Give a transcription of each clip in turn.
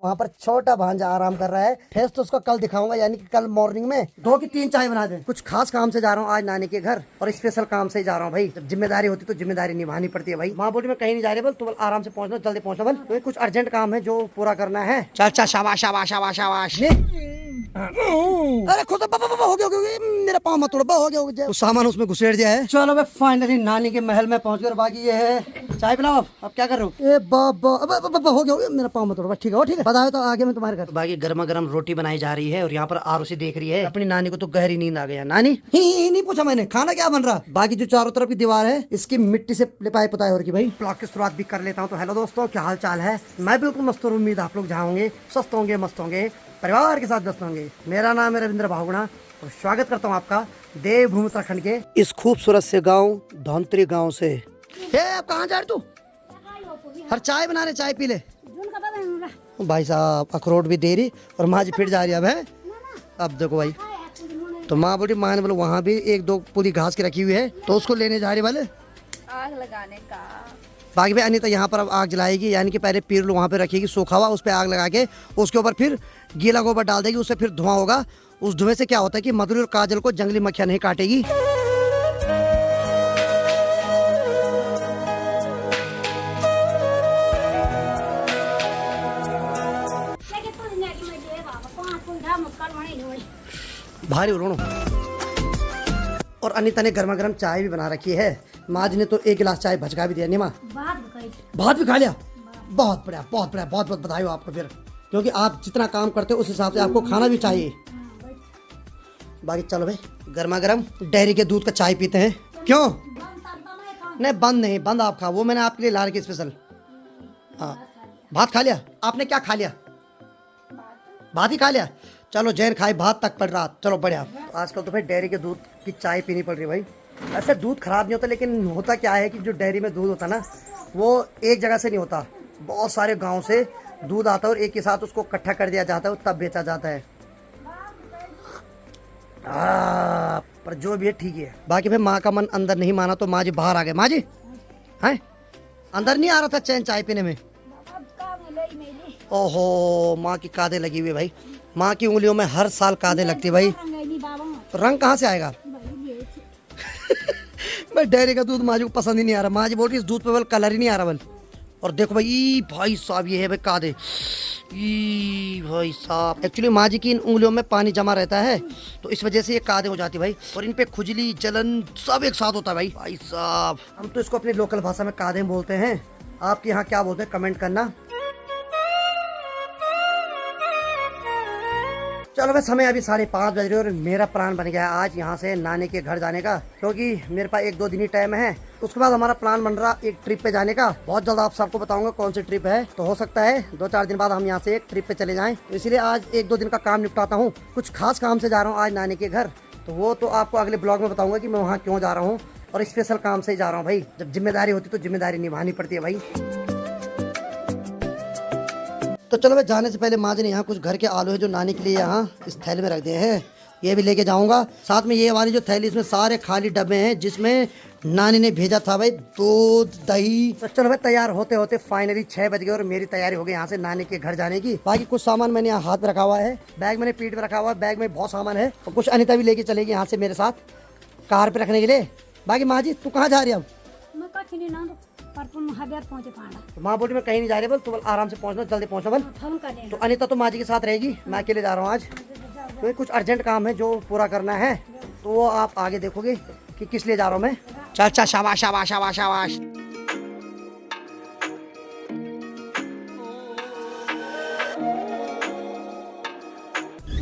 वहाँ पर छोटा भांजा आराम कर रहा है। फेस तो उसको कल दिखाऊंगा, यानी कि कल मॉर्निंग में 2 की 3 चाय बना दे। कुछ खास काम से जा रहा हूँ आज नानी के घर, और स्पेशल काम से जा रहा हूँ भाई। जब जिम्मेदारी होती तो जिम्मेदारी निभानी पड़ती है भाई। माँ बोली मैं कहीं नहीं जा रही, बोल तू आराम से पहुँचना, जल्दी पहुँचना बोल, तो कुछ अर्जेंट काम है जो पूरा करना है। चल चल, शाबाश शाबाश शाबाश शाबाश। अरे खुद हो गया मेरा पाँव मत तोड़, हो गया कुछ सामान उसमें घुसेड़ दिया है। चलो मैं फाइनली नानी के महल में पहुंच गया। बाकी ये है चाय पिलाओ। अब क्या कर रहे हो? ए बाबा हो गया मेरा पाँव मत तोड़। ठीक है ठीक है, बताओ तो आगे मैं तुम्हारे घर। बाकी गर्मा गर्म रोटी बनाई जा रही है और यहाँ पर आरुषि देख रही है। अपनी नानी को तो गहरी नींद आ गया। नानी ही नहीं पूछा मैंने खाना क्या बन रहा। बाकी जो चारों तरफ की दीवार है इसकी मिट्टी से लिपाई पुताई हो रही भाई। ब्लॉग की शुरुआत भी कर लेता हूँ। तो हेलो दोस्तों, क्या हाल चाल है? मैं बिल्कुल मस्त हूँ। उम्मीद आप लोग जहाँ होंगे स्वस्थ होंगे, मस्त होंगे, परिवार के साथ व्यस्त होंगे। मेरा नाम है रविंद्र भावगुणा और स्वागत करता हूँ आपका देवभूमि उत्तराखंड के इस खूबसूरत से गांव धौंतरी गांव से। अब कहाँ जा रहे तू? हर चाय बना रहे, चाय पी ले। भाई साहब अखरोट भी दे रही और माँ जी फिर जा रही है। अब देखो भाई, तो माँ बोली, माँ ने बोलो वहाँ भी 1-2 पूरी घास की रखी हुई है तो उसको लेने जा रही वाले आग लगाने का। बाकी भाई अनिता यहाँ पर अब आग जलाएगी, यानी कि पहले पीर वहाँ पे रखेगी सूखा हुआ, उस पर आग लगा के उसके ऊपर फिर गीला गोबर डाल देगी, उससे फिर धुआं होगा। उस धुएं से क्या होता है कि मधुरी और काजल को जंगली मक्खियाँ नहीं काटेगी। भारी उड़ो। और अनिता ने गर्मा गर्म चाय भी बना रखी है। माँ जी ने तो 1 गिलास चाय भचका भी दिया। नहीं माँ, भात भी खा लिया। बहुत बढ़िया, बहुत बढ़िया, बहुत बहुत बधाई हो आपको फिर, क्योंकि आप जितना काम करते हो उस हिसाब से आपको खाना भी चाहिए। बाकी चलो भाई, गर्मा गर्म डेयरी के दूध का चाय पीते हैं। क्यों नहीं? बंद नहीं, बंद आप खाओ, वो मैंने आपके लिए ला रखी स्पेशल। हाँ, भात खा लिया आपने? क्या खा लिया? भात ही खा लिया। चलो जैन खाए भात तक पड़ रहा। चलो बढ़िया। आजकल तो भाई डेयरी के दूध की चाय पीनी पड़ रही है भाई। ऐसे दूध खराब नहीं होता, लेकिन होता क्या है कि जो डेयरी में दूध होता है ना, वो एक जगह से नहीं होता, बहुत सारे गांव से दूध आता है और एक के साथ उसको इकट्ठा कर दिया जाता है, तब बेचा जाता है। पर जो भी है ठीक है। बाकी भाई माँ का मन अंदर नहीं माना तो माँ जी बाहर आ गए। माँ जी हैं अंदर नहीं आ रहा था चैन चाय पीने में। ओहो, माँ की कादे लगी हुई है भाई। माँ की उंगलियों में हर साल कादे लगती है भाई। रंग कहाँ से आएगा? मैं डेयरी का दूध माँ जी को पसंद ही नहीं आ रहा। माँ जी बोल रही इस दूध पे बल कलर ही नहीं आ रहा बल। और देखो भाई, भाई साहब ये है भाई कादे। भाई साहब एक्चुअली माँ जी की इन उंगलियों में पानी जमा रहता है तो इस वजह से ये कादे हो जाती है भाई। और इन पे खुजली जलन सब एक साथ होता है भाई। भाई साहब हम तो इसको अपनी लोकल भाषा में कादे बोलते हैं। आपके यहाँ क्या बोलते हैं कमेंट करना। चलो भाई, समय अभी 5:30 बज रहे और मेरा प्लान बन गया है आज यहाँ से नानी के घर जाने का, क्योंकि मेरे पास 1-2 दिन ही टाइम है। उसके बाद हमारा प्लान बन रहा एक ट्रिप पे जाने का। बहुत जल्द आप सबको बताऊंगा कौन सी ट्रिप है। तो हो सकता है 2-4 दिन बाद हम यहाँ से एक ट्रिप पे चले जाएं। तो इसलिए आज 1-2 दिन का काम निपटाता हूँ। कुछ खास काम से जा रहा हूँ आज नानी के घर, तो वो तो आपको अगले ब्लॉग में बताऊंगा कि मैं वहाँ क्यों जा रहा हूँ। और स्पेशल काम से ही जा रहा हूँ भाई। जब जिम्मेदारी होती तो जिम्मेदारी निभानी पड़ती है भाई। तो चलो भाई, जाने से पहले माँ जी ने यहाँ कुछ घर के आलू है जो नानी के लिए यहाँ इस थैले में रख दिए हैं, ये भी लेके जाऊंगा। साथ में ये वाली जो थैली, इसमें सारे खाली डब्बे हैं जिसमें नानी ने भेजा था भाई दूध दही। तो चलो भाई, तैयार होते होते फाइनली 6 बज गए और मेरी तैयारी हो गई यहाँ से नानी के घर जाने की। बाकी कुछ सामान मैंने यहाँ हाथ में रखा हुआ है, बैग मैंने पीठ में रखा हुआ है, बैग में बहुत सामान है। और कुछ अनिता भी लेके चलेगी यहाँ से मेरे साथ कार पे रखने के लिए। बाकी माँ जी तू कहाँ जा रही है अब? माँ बोली मैं कहीं नहीं जा रही, बोल तू आराम से पहुँचना, जल्दी पहुँचना बोल। तो अनिता तो माँ जी के साथ रहेगी, मैं अकेले जा रहा हूँ आज। तो कुछ अर्जेंट काम है जो पूरा करना है, तो वो आप आगे देखोगे कि किस लिए जा रहा हूँ मैं। चल चल, शाबाश शाबाश शाबाश शाबाश।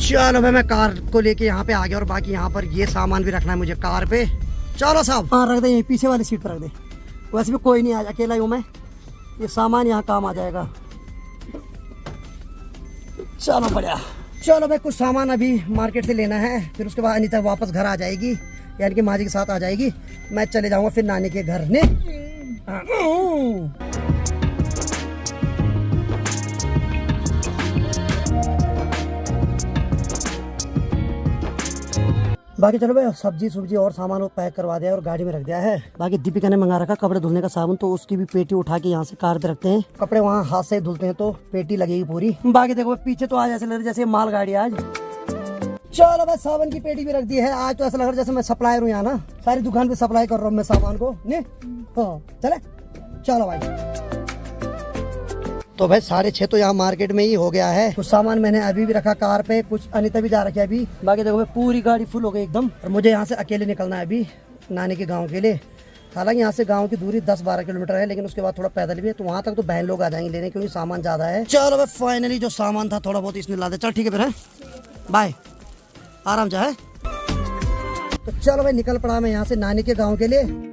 चलो भाई, मैं कार को लेके यहाँ पे आ गया और बाकी यहाँ पर ये सामान भी रखना है मुझे कार पे। चलो साहब, हाँ रख दे, यहीं पीछे वाली सीट पर रख दे। वैसे भी कोई नहीं, आज अकेला ही हूँ मैं, ये सामान यहाँ काम आ जाएगा। चलो बढ़िया। चलो भाई, कुछ सामान अभी मार्केट से लेना है, फिर उसके बाद अनिता वापस घर आ जाएगी, यानी कि माँ जी के साथ आ जाएगी। मैं चले जाऊँगा फिर नानी के घर ने। बाकी चलो भाई सब्जी सुब्जी और सामान वो पैक करवा दिया और गाड़ी में रख दिया है। बाकी दीपिका ने मंगा रखा कपड़े धुलने का साबुन, तो उसकी भी पेटी उठा के यहाँ से कार पे रखते हैं। कपड़े वहाँ हाथ से धुलते हैं तो पेटी लगेगी पूरी। बाकी देखो पीछे तो आज ऐसे लग रहा है जैसे माल गाड़ी आज। चलो भाई सावन की पेटी भी रख दी है। आज तो ऐसा लग रहा है जैसे मैं सप्लायर हूँ यहाँ ना, सारी दुकान पे सप्लाई कर रहा हूँ मैं सामान को। नहीं हाँ चले चलो भाई। तो भाई 6:30 तो यहाँ मार्केट में ही हो गया है। कुछ सामान मैंने अभी भी रखा कार पे, कुछ अनिता भी जा रखी है अभी। बाकी देखो भाई पूरी गाड़ी फुल हो गई एकदम। और मुझे यहाँ से अकेले निकलना है अभी नानी के गाँव के लिए। हालांकि यहाँ से गांव की दूरी 10-12 किलोमीटर है, लेकिन उसके बाद थोड़ा पैदल भी है, तो वहाँ तक तो बहन लोग आ जाएंगे लेने, क्योंकि सामान ज्यादा है। चलो भाई फाइनली जो सामान था थोड़ा बहुत इसने ला दे। चल ठीक है फिर, है बाय, आराम जाए। तो चलो भाई निकल पड़ा मैं यहाँ से नानी के गाँव के लिए।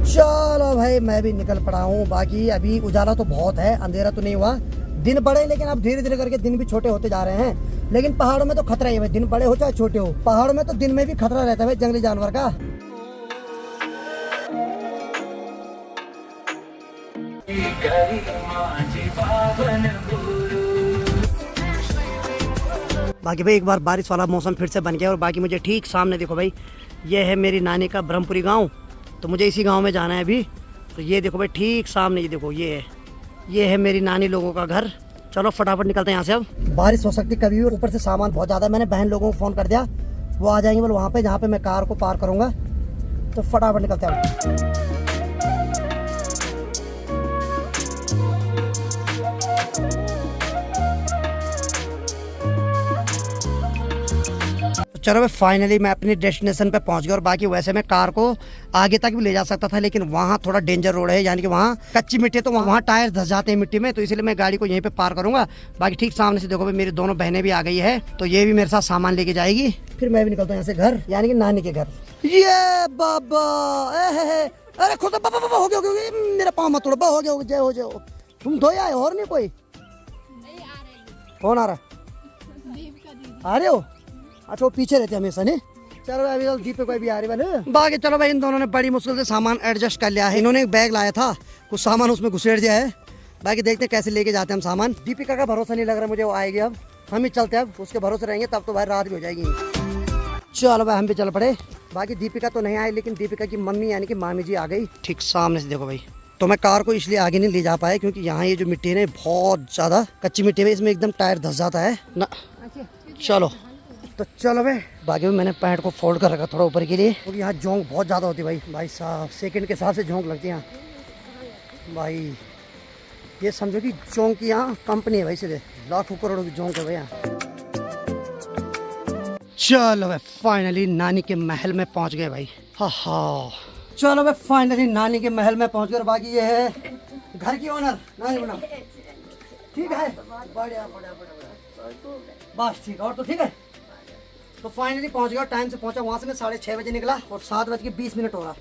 चलो भाई मैं भी निकल पड़ा हूँ। बाकी अभी उजाला तो बहुत है, अंधेरा तो नहीं हुआ। दिन बड़े लेकिन अब धीरे धीरे करके दिन भी छोटे होते जा रहे हैं। लेकिन पहाड़ों में तो खतरा ही है भाई, दिन बड़े हो चाहे छोटे हो, पहाड़ों में तो दिन में भी खतरा रहता है भाई जंगली जानवर का। बाकी भाई एक बार बारिश वाला मौसम फिर से बन गया। और बाकी मुझे ठीक सामने देखो भाई, ये है मेरी नानी का ब्रह्मपुरी गाँव। तो मुझे इसी गांव में जाना है अभी। तो ये देखो भाई ठीक सामने, ये देखो ये है मेरी नानी लोगों का घर। चलो फटाफट निकलते हैं यहाँ से। अब बारिश हो सकती कभी भी, और ऊपर से सामान बहुत ज़्यादा है। मैंने बहन लोगों को फ़ोन कर दिया, वो आ जाएंगे बोल वहाँ पे जहाँ पे मैं कार को पार करूँगा। तो फटाफट निकलते हैं। चलो भाई फाइनली मैं अपनी डेस्टिनेशन पे पहुंच गया। और बाकी वैसे मैं कार को आगे तक भी ले जा सकता था, लेकिन वहाँ थोड़ा डेंजर रोड है, यानी कि वहाँ कच्ची मिट्टी है, तो वहाँ टायर धस जाते हैं मिट्टी में, तो इसलिए मैं गाड़ी को यहीं पे पार करूंगा। बाकी ठीक सामने से देखो भाई मेरी दोनों बहनें भी आ गई है, तो ये भी मेरे साथ सामान लेके जाएगी। फिर मैं भी निकलता हूँ यहाँ से घर, यानी कि नानी के घर। ये बाबा अरे खुद बाबा हो गया मेरा पाँव मत तोड़ो, हो गया जय हो जय। तुम दो आए और नहीं कोई? कौन आ रहा? आ रहे हो? अच्छा वो पीछे रहते हमेशा नहीं। चलो अभी दीपक भाई भी आ रही वाले। बाकी चलो भाई इन दोनों ने बड़ी मुश्किल से सामान एडजस्ट कर लिया है। इन्होंने एक बैग लाया था, कुछ सामान उसमें घुसेड़ दिया है। बाकी देखते हैं कैसे लेके जाते हैं हम सामान। दीपिका का भरोसा नहीं लग रहा मुझे, वो आएगी अब। हम ही चलते हैं अब, उसके भरोसे रहेंगे तब तो भाई रात भी हो जाएगी। चलो भाई हम भी चल पड़े। बाकी दीपिका तो नहीं आई, लेकिन दीपिका की मम्मी यानी कि मामी जी आ गई ठीक सामने से। देखो भाई तो मैं कार को इसलिए आगे नहीं ले जा पाया क्योंकि यहाँ ये जो मिट्टी है बहुत ज्यादा कच्ची मिट्टी है, इसमें एकदम टायर धस जाता है ना। चलो तो चलो भाई। बाकी में मैंने पैंट को फोल्ड कर रखा थोड़ा ऊपर के लिए, क्योंकि यहाँ जोंक बहुत ज़्यादा होती है भाई साहब, सेकंड के हिसाब से जोंक लगती है यहाँ भाई। ये समझो कि जोंक की यहाँ कंपनी है भाई, सीधे लाखों करोड़ों की जोंक है भाई यहाँ। चलो भाई फाइनली नानी के महल में पहुँच गए भाई। हाँ चलो भाई फाइनली नानी के महल में पहुँच गए। बाकी ये है घर की ओनर नानी बना, ठीक है बढ़िया बस ठीक है। और तो ठीक है। तो फाइनली पहुंच गया, टाइम से पहुंचा। वहाँ से मैं 6:30 बजे निकला और 7:20 हो रहा,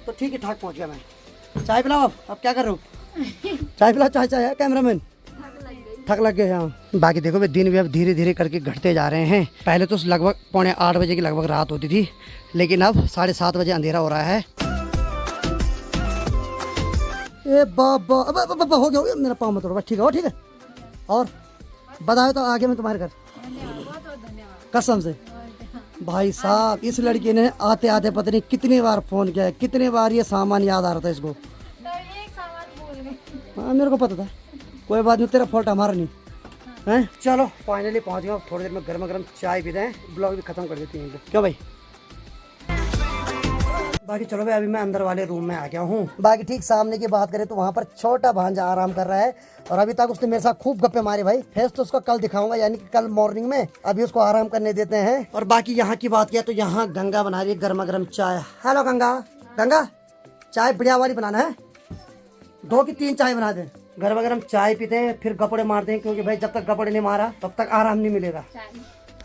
तो ठीक है ठाक पहुंच गया मैं। चाय पिलाओ अब क्या कर रहे हो? चाय पिलाओ, चाय है कैमरामैन। थक लग गए हाँ। बाकी देखो भाई दिन भी अब धीरे धीरे करके घटते जा रहे हैं। पहले तो लगभग 7:45 बजे की लगभग रात होती थी, लेकिन अब 7:30 बजे अंधेरा हो रहा है। ए बाबा अब हो गया मेरा पाँव मत तोड़ो, ठीक है ठीक है। और बताओ तो आगे मैं तुम्हारे घर कसम से भाई साहब, इस लड़की ने आते आते पता नहीं कितनी बार फोन किया है, कितनी बार ये सामान याद आ रहा था इसको। हाँ मेरे को पता था, कोई बात नहीं, तेरा फॉल्ट हमारा नहीं है। चलो फाइनली पहुंच गया। थोड़ी देर में गर्मा गर्म चाय पीते हैं, ब्लॉग भी खत्म कर देती हैं क्यों भाई। बाकी चलो भाई अभी मैं अंदर वाले रूम में आ गया हूँ। बाकी ठीक सामने की बात करें तो वहाँ पर छोटा भांजा आराम कर रहा है, और अभी तक उसने मेरे साथ खूब गप्पे मारे भाई। फेस तो उसका कल दिखाऊंगा, यानी कि कल मॉर्निंग में। अभी उसको आराम करने देते हैं। और बाकी यहाँ की बात किया तो यहाँ गंगा बना रही है गर्मा गर्म चाय। हेलो गंगा, गंगा चाय बढ़िया वाली बनाना है, 2 की 3 चाय बना दे। गर्मा गर्म चाय पीते हैं, फिर गपड़े मारते हैं, क्योंकि भाई जब तक गपड़े नहीं मारा तब तक आराम नहीं मिलेगा।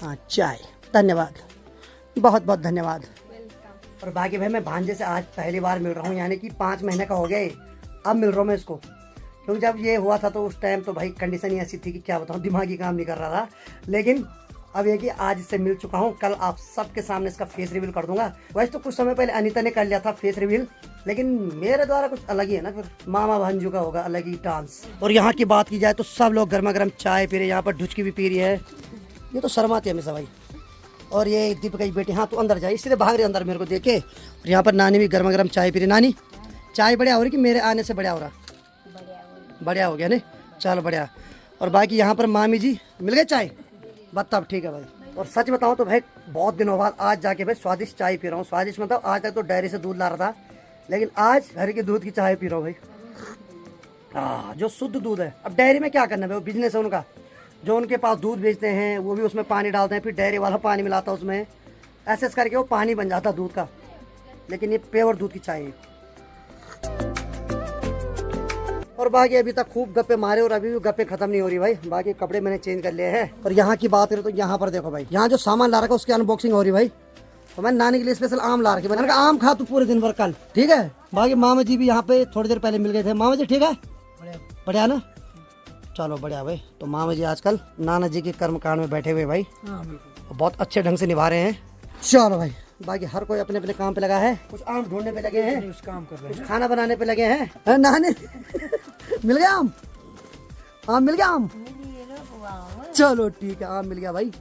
हाँ चाय, धन्यवाद, बहुत बहुत धन्यवाद। और बाकी भाई मैं भांजे से आज पहली बार मिल रहा हूँ, यानी कि 5 महीने का हो गया है अब मिल रहा हूँ मैं इसको। क्योंकि जब ये हुआ था तो उस टाइम तो भाई कंडीशन ही ऐसी थी कि क्या बताऊँ, दिमागी काम नहीं कर रहा था। लेकिन अब ये कि आज इससे मिल चुका हूँ, कल आप सबके सामने इसका फेस रिवील कर दूंगा। वैसे तो कुछ समय पहले अनीता ने कर लिया था फेस रिवील, लेकिन मेरे द्वारा कुछ अलग ही है ना, फिर मामा भांजू का होगा अलग ही डांस। और यहाँ की बात की जाए तो सब लोग गर्मा गर्म चाय पी रहे हैं, यहाँ पर ढुचकी भी पी रही है। ये तो शर्माती है हमेशा भाई। और ये दीपिका की बेटी, हाँ तू अंदर जाए, इसलिए भाग रही अंदर मेरे को देखे। और यहाँ पर नानी भी गर्मा गर्म चाय पी रही। नानी चाय बढ़िया हो रही कि मेरे आने से बढ़िया हो रहा? बढ़िया हो गया नहीं, चलो बढ़िया। और बाकी यहाँ पर मामी जी मिल गए चाय, बता ठीक है भाई। और सच बताऊँ तो भाई बहुत दिनों बाद आज जाके भाई स्वादिष्ट चाय पी रहा हूँ। स्वादिष्ट मतलब आज तक तो डेयरी से दूध ला रहा था, लेकिन आज घर के दूध की चाय पी रहा हूँ भाई। जो शुद्ध दूध है। अब डेयरी में क्या करना है, वो बिजनेस है उनका। जो उनके पास दूध बेचते हैं वो भी उसमें पानी डालते हैं, फिर डेयरी वाला पानी मिलाता है उसमें, ऐसे करके वो पानी बन जाता दूध का। लेकिन ये प्योर दूध की चाय है। और बाकी अभी तक खूब गप्पे मारे और अभी भी गप्पे खत्म नहीं हो रही भाई। बाकी कपड़े मैंने चेंज कर लिए हैं। और यहाँ की बात करें तो यहाँ पर देखो भाई, यहाँ जो सामान ला रखा है उसकी अनबॉक्सिंग हो रही भाई। तो मैंने नानी के लिए स्पेशल आम ला रखे। मैंने कहा आम खा तू पूरे दिन भर कल, ठीक है। बाकी मामा जी भी यहाँ पे थोड़ी देर पहले मिल गए थे। मामा जी ठीक है, बढ़िया ना, चलो बढ़िया भाई। तो मामा जी आजकल नाना जी के कर्मकांड में बैठे हुए भाई, बहुत अच्छे ढंग से निभा रहे हैं। चलो भाई, बाकी हर कोई अपने अपने काम पे लगा है। कुछ आम ढूंढने पे लगे हैं, कुछ काम कर रहे हैं, कुछ खाना बनाने पे लगे हैं। नानी मिल गया आम? आम मिल गया आम? चलो ठीक है, आम मिल गया भाई।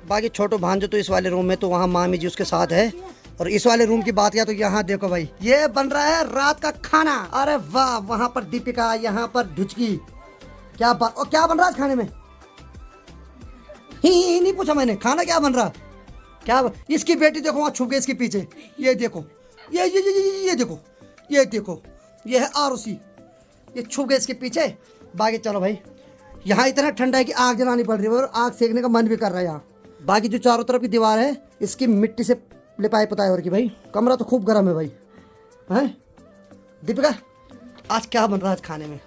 बाकी छोटो भांजो तो इस वाले रूम में, तो वहाँ मामी जी उसके साथ है। और इस वाले रूम की बात किया तो यहाँ देखो भाई, ये बन रहा है रात का खाना। अरे वाह, वहाँ पर दीपिका, यहाँ पर ढुचकी, क्या बात। और क्या बन रहा है खाने में? ही नहीं पूछा मैंने, खाना क्या बन रहा? क्या इसकी बेटी देखो वहाँ छुप गई इसके पीछे, ये देखो, ये देखो, ये देखो, ये है आरुषि, ये छुप गए इसके पीछे। बाकी चलो भाई, यहाँ इतना ठंडा है कि आग जलानी पड़ रही है और आग सेकने का मन भी कर रहा है यहाँ। बाकी जो चारों तरफ की दीवार है इसकी मिट्टी से लिपाई पुताई हो रही भाई। कमरा तो खूब गर्म है भाई। हैं दीपिका, आज क्या बन रहा है खाने में?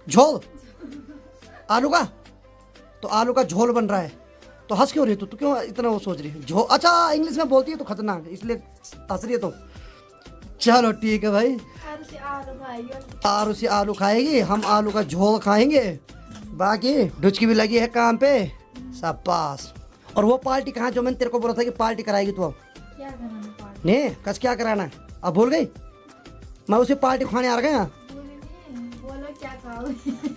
झोल आलू का? तो आलू का झोल बन रहा है। तो हंस क्यों रही तू क्यों इतना वो सोच रही है? झोल, अच्छा इंग्लिश में बोलती है तो खतरनाक, इसलिए हंस रही है। तो चलो ठीक है भाई, आरुषि आलू खाएगी, हम आलू का झोल खाएंगे। बाकी ढुचकी भी लगी है काम पे, शाबाश। और वो पार्टी कहाँ जो मैंने तेरे को बोला था कि पार्टी कराएगी तू? अब नहीं कस क्या कराना है, अब भूल गई? मैं उसी पार्टी खाने आ गया।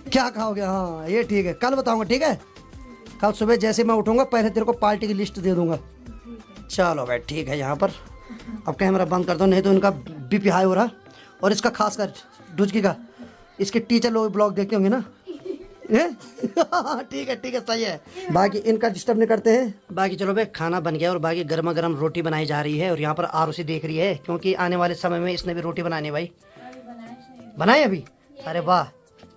क्या खाओगे? हाँ ये ठीक है, कल बताऊंगा, ठीक है। कल सुबह जैसे मैं उठूंगा पहले तेरे को पार्टी की लिस्ट दे दूंगा। चलो भाई ठीक है। यहाँ पर अब कैमरा बंद कर दो, नहीं तो इनका बीपी हाई हो रहा। और इसका खासकर ढुचकी का, इसके टीचर लोग ब्लॉग देखते होंगे ना। ठीक है सही है। बाकी इनका डिस्टर्ब नहीं करते हैं। बाकी चलो भाई, खाना बन गया और बाकी गर्मा गर्म रोटी बनाई जा रही है। और यहाँ पर आरुषि देख रही है, क्योंकि आने वाले समय में इसने भी रोटी बनानी है भाई। बनाई अभी? अरे वाह,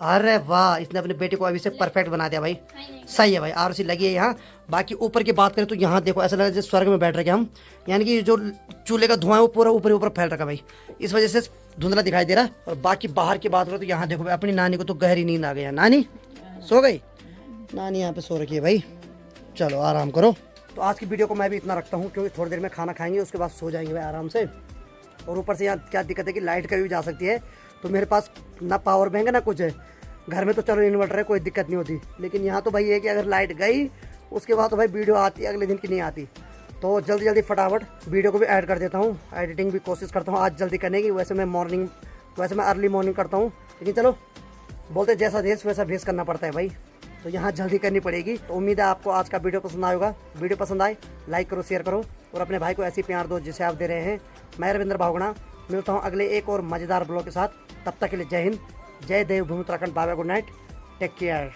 अरे वाह, इसने अपने बेटे को अभी से परफेक्ट बना दिया भाई। सही है भाई, आरुषि लगी है यहाँ। बाकी ऊपर की बात करें तो यहाँ देखो, ऐसा लगा जैसे स्वर्ग में बैठ रखे हम। यानी कि जो चूल्हे का धुआं है वो पूरा ऊपर ऊपर फैल रखा भाई, इस वजह से धुंधला दिखाई दे रहा। और बाकी बाहर की बात करें तो यहाँ देखो भाई, अपनी नानी को तो गहरी नींद आ गई। नानी सो गई? नानी यहाँ पे सो रखी है भाई। चलो आराम करो। तो आज की वीडियो को मैं भी इतना रखता हूँ, क्योंकि थोड़ी देर में खाना खाएंगे, उसके बाद सो जाएंगे भाई आराम से। और ऊपर से यहाँ क्या दिक्कत है कि लाइट कभी भी जा सकती है, तो मेरे पास ना पावर बैंक है ना कुछ है। घर में तो चलो इन्वर्टर है, कोई दिक्कत नहीं होती, लेकिन यहाँ तो भाई ये कि अगर लाइट गई उसके बाद तो भाई वीडियो आती है, अगले दिन की नहीं आती। तो जल्दी जल्दी फटाफट वीडियो को भी ऐड कर देता हूँ। एडिटिंग भी कोशिश करता हूँ आज जल्दी करने की। वैसे मैं अर्ली मॉर्निंग करता हूँ, लेकिन चलो बोलते जैसा देश वैसा भेस करना पड़ता है भाई, तो यहाँ जल्दी करनी पड़ेगी। तो उम्मीद है आपको आज का वीडियो पसंद आएगा। वीडियो पसंद आए लाइक करो, शेयर करो और अपने भाई को ऐसी प्यार दो जिसे आप दे रहे हैं। मैं रविंद्र भावगुणा मिलता हूँ अगले एक और मज़ेदार ब्लॉग के साथ। तब तक के लिए जय हिंद, जय देवभूमि Uttarakhand. Bye bye, good night, take care.